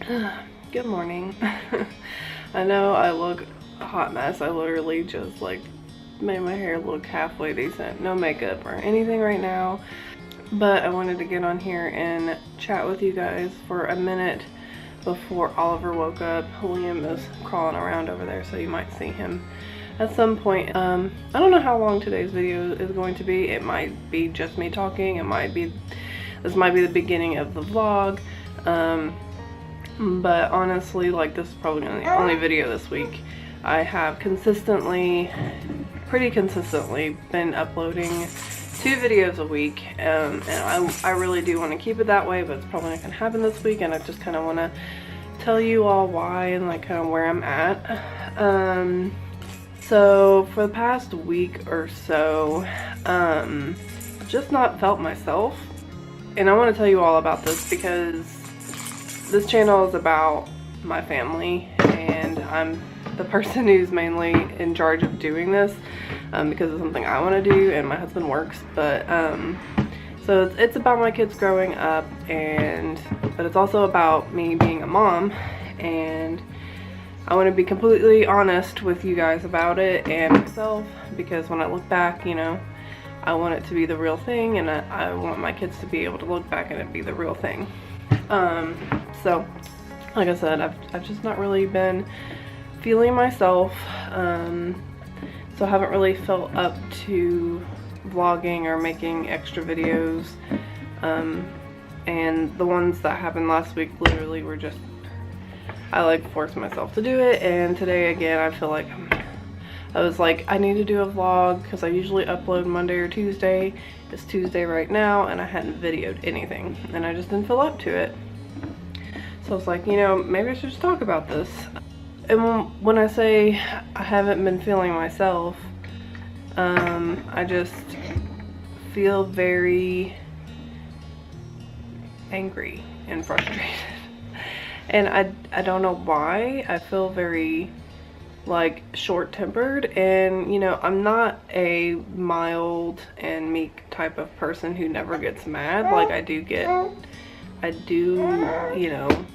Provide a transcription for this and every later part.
Good morning. I know I look a hot mess. I literally just like made my hair look halfway decent. No makeup or anything right now. But I wanted to get on here and chat with you guys for a minute before Oliver woke up. Liam is crawling around over there, so you might see him at some point. I don't know how long today's video is going to be. It might be just me talking. This might be the beginning of the vlog. But honestly, like, this is probably the only video this week. I have pretty consistently been uploading 2 videos a week, and I really do want to keep it that way, but it's probably not going to happen this week, and I just kind of want to tell you all why and like kind of where I'm at. So for the past week or so, just not felt myself, and I want to tell you all about this because this channel is about my family, and I'm the person who's mainly in charge of doing this because it's something I want to do, and my husband works. But so it's about my kids growing up, but it's also about me being a mom, and I want to be completely honest with you guys about it and myself, because when I look back, you know, I want it to be the real thing, and I want my kids to be able to look back and it be the real thing. So like I said, I've just not really been feeling myself, so I haven't really felt up to vlogging or making extra videos, and the ones that happened last week literally were just, I like forced myself to do it. And today again, I feel like I was like, I need to do a vlog because I usually upload Monday or Tuesday. It's Tuesday right now, and I hadn't videoed anything, and I just didn't feel up to it. So I was like, you know, maybe I should just talk about this. And when I say I haven't been feeling myself, I just feel very angry and frustrated. And I don't know why. I feel very like short-tempered, and you know, I'm not a mild and meek type of person who never gets mad. Like, I do, you know,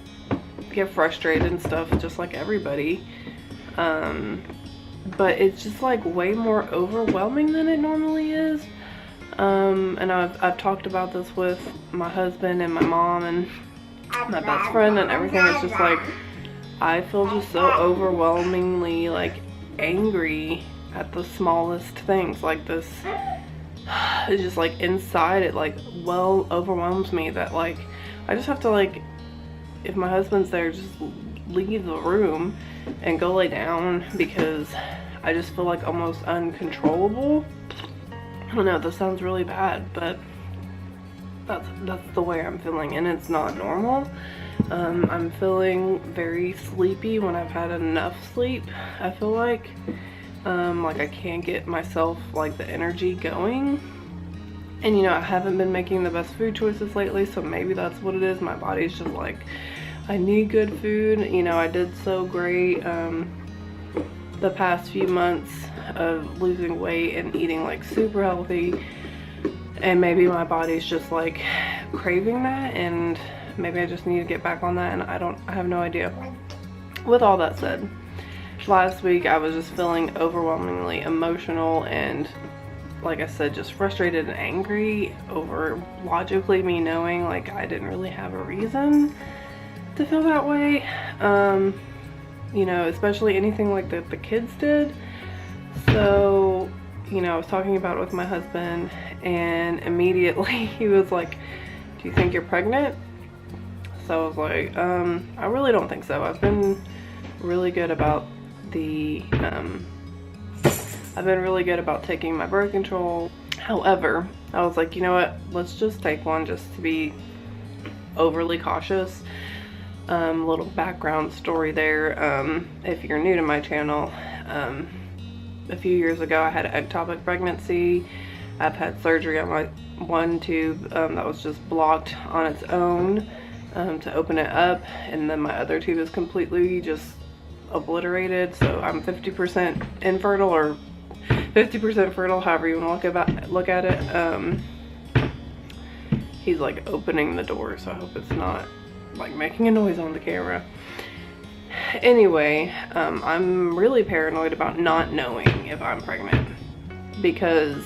get frustrated and stuff just like everybody, but it's just like way more overwhelming than it normally is. And I've talked about this with my husband and my mom and my best friend and everything. It's just like, I feel just so overwhelmingly like angry at the smallest things. Like, this, it's just like inside it like overwhelms me that like I just have to, like, if my husband's there, just leave the room and go lay down, because I just feel like almost uncontrollable. I don't know, this sounds really bad, but that's the way I'm feeling, and it's not normal. I'm feeling very sleepy when I've had enough sleep. I feel like I can't get myself like the energy going. And you know, I haven't been making the best food choices lately, so maybe that's what it is. My body's just like, I need good food. You know, I did so great the past few months of losing weight and eating like super healthy, and maybe my body's just like craving that, and maybe I just need to get back on that, and I have no idea. With all that said, last week I was just feeling overwhelmingly emotional, and like I said, just frustrated and angry over logically me knowing like I didn't really have a reason to feel that way. You know, especially anything like that the kids did. So, you know, I was talking about it with my husband, and immediately he was like, do you think you're pregnant? So I was like, I really don't think so. I've been really good about taking my birth control. However, I was like, you know what, let's just take one just to be overly cautious. Little background story there. If you're new to my channel, a few years ago I had an ectopic pregnancy. I've had surgery on my one tube that was just blocked on its own to open it up, and then my other tube is completely just obliterated. So I'm 50% infertile, or 50% fertile, however you want to look at it. He's like opening the door, so I hope it's not like making a noise on the camera. Anyway, I'm really paranoid about not knowing if I'm pregnant, because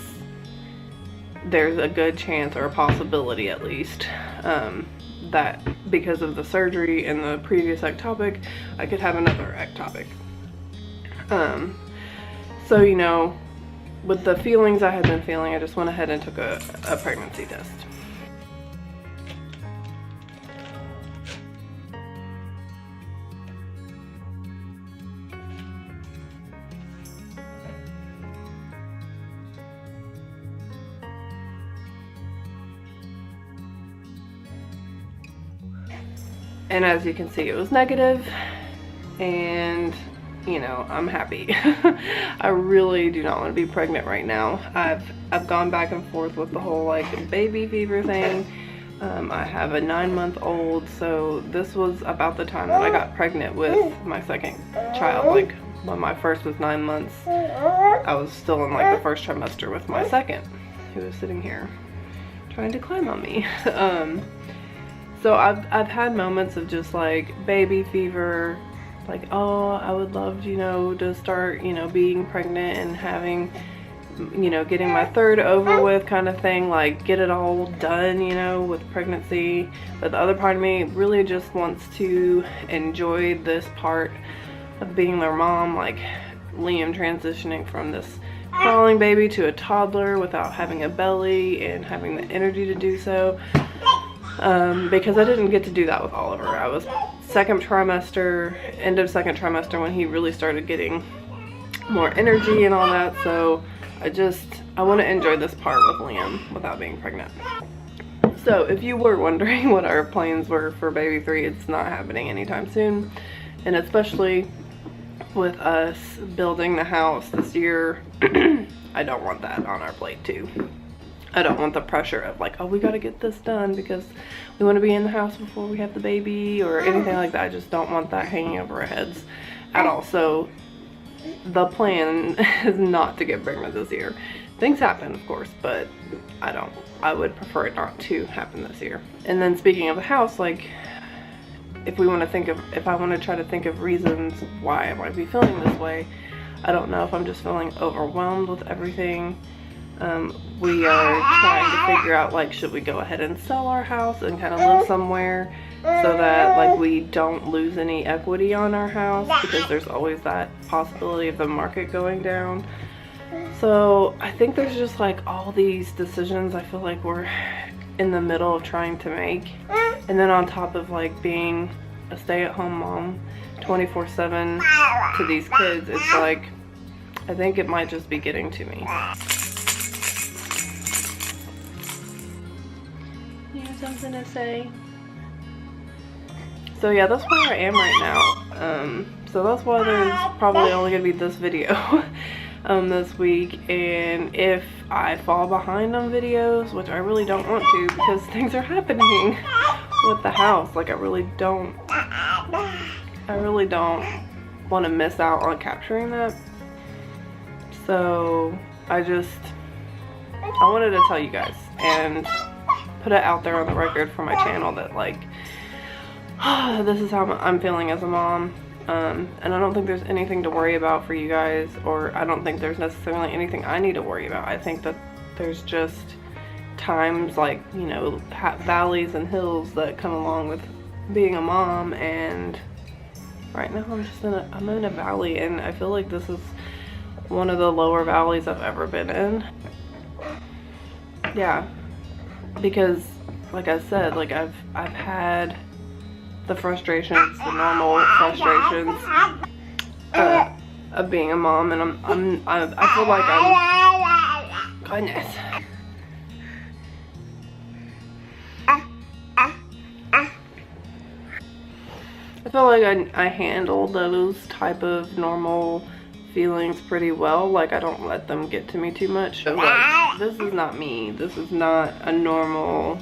there's a good chance, or a possibility at least, that because of the surgery and the previous ectopic, I could have another ectopic. So, you know, with the feelings I had been feeling, I just went ahead and took a pregnancy test. And as you can see, it was negative, and you know, I'm happy. I really do not want to be pregnant right now. I've gone back and forth with the whole like baby fever thing. I have a 9-month-old, so this was about the time that I got pregnant with my second child. Like when my first was 9 months, I was still in like the first trimester with my second, who was sitting here trying to climb on me. So I've had moments of just like baby fever, like, oh, I would love, you know, to start, you know, being pregnant and having, you know, getting my third over with kind of thing, like get it all done, you know, with pregnancy. But the other part of me really just wants to enjoy this part of being their mom, like Liam transitioning from this crawling baby to a toddler without having a belly and having the energy to do so. Because I didn't get to do that with Oliver. I was second trimester, end of second trimester, when he really started getting more energy and all that. So I want to enjoy this part with Liam without being pregnant. So if you were wondering what our plans were for baby 3, it's not happening anytime soon. And especially with us building the house this year, I don't want that on our plate too. I don't want the pressure of like, oh, we got to get this done because we want to be in the house before we have the baby or anything like that. I just don't want that hanging over our heads at all. So the plan is not to get pregnant this year. Things happen, of course, but I would prefer it not to happen this year. And then speaking of the house, like if I want to try to think of reasons why I might be feeling this way, I don't know if I'm just feeling overwhelmed with everything. We are trying to figure out, like, should we go ahead and sell our house and kind of live somewhere so that like we don't lose any equity on our house, because there's always that possibility of the market going down. So I think there's just like all these decisions I feel like we're in the middle of trying to make, and then on top of like being a stay-at-home mom 24/7 to these kids, it's like I think it might just be getting to me. You have something to say? So yeah, that's where I am right now. So that's why there's probably only gonna be this video this week. And if I fall behind on videos, which I really don't want to because things are happening with the house, like I really don't want to miss out on capturing that. So I wanted to tell you guys and put it out there on the record for my channel that like this is how I'm feeling as a mom. And I don't think there's anything to worry about for you guys, or I don't think there's necessarily anything I need to worry about. I think that there's just times like, you know, valleys and hills that come along with being a mom, and right now I'm in a valley, and I feel like this is one of the lower valleys I've ever been in. Yeah, because like I said, like I've had the frustrations, the normal frustrations of being a mom, and I feel like goodness. I feel like I handle those type of normal feelings pretty well. Like I don't let them get to me too much. So, like, this is not me. This is not a normal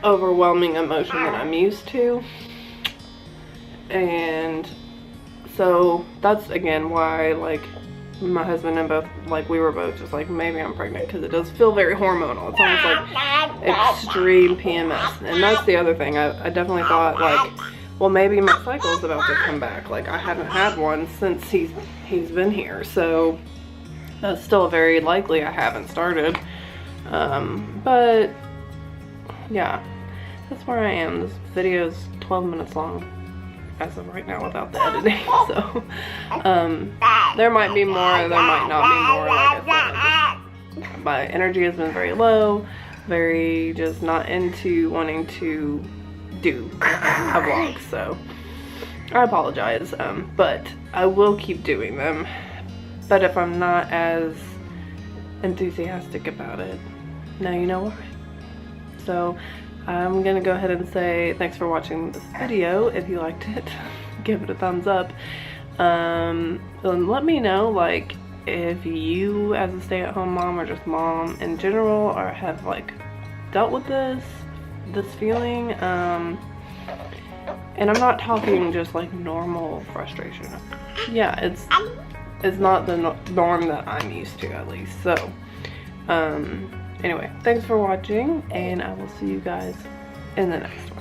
overwhelming emotion that I'm used to. And so that's again why like my husband and both, like, we were both just like, maybe I'm pregnant, because it does feel very hormonal. It's almost like extreme PMS. And that's the other thing. I definitely thought, like, well, maybe my cycle's about to come back. Like, I haven't had one since he's been here, so that's still very likely I haven't started. But yeah, that's where I am. This video is 12 minutes long as of right now without the editing, so there might be more, there might not be more. Like I said, my energy has been very low, very just not into wanting to do a vlog, so I apologize, but I will keep doing them. But if I'm not as enthusiastic about it, now you know why. So I'm gonna go ahead and say thanks for watching this video. If you liked it, give it a thumbs up. And let me know, like, if you as a stay-at-home mom or just mom in general or have like dealt with this feeling. And I'm not talking just like normal frustration. Yeah, it's not the norm that I'm used to, at least. So anyway, thanks for watching, and I will see you guys in the next one.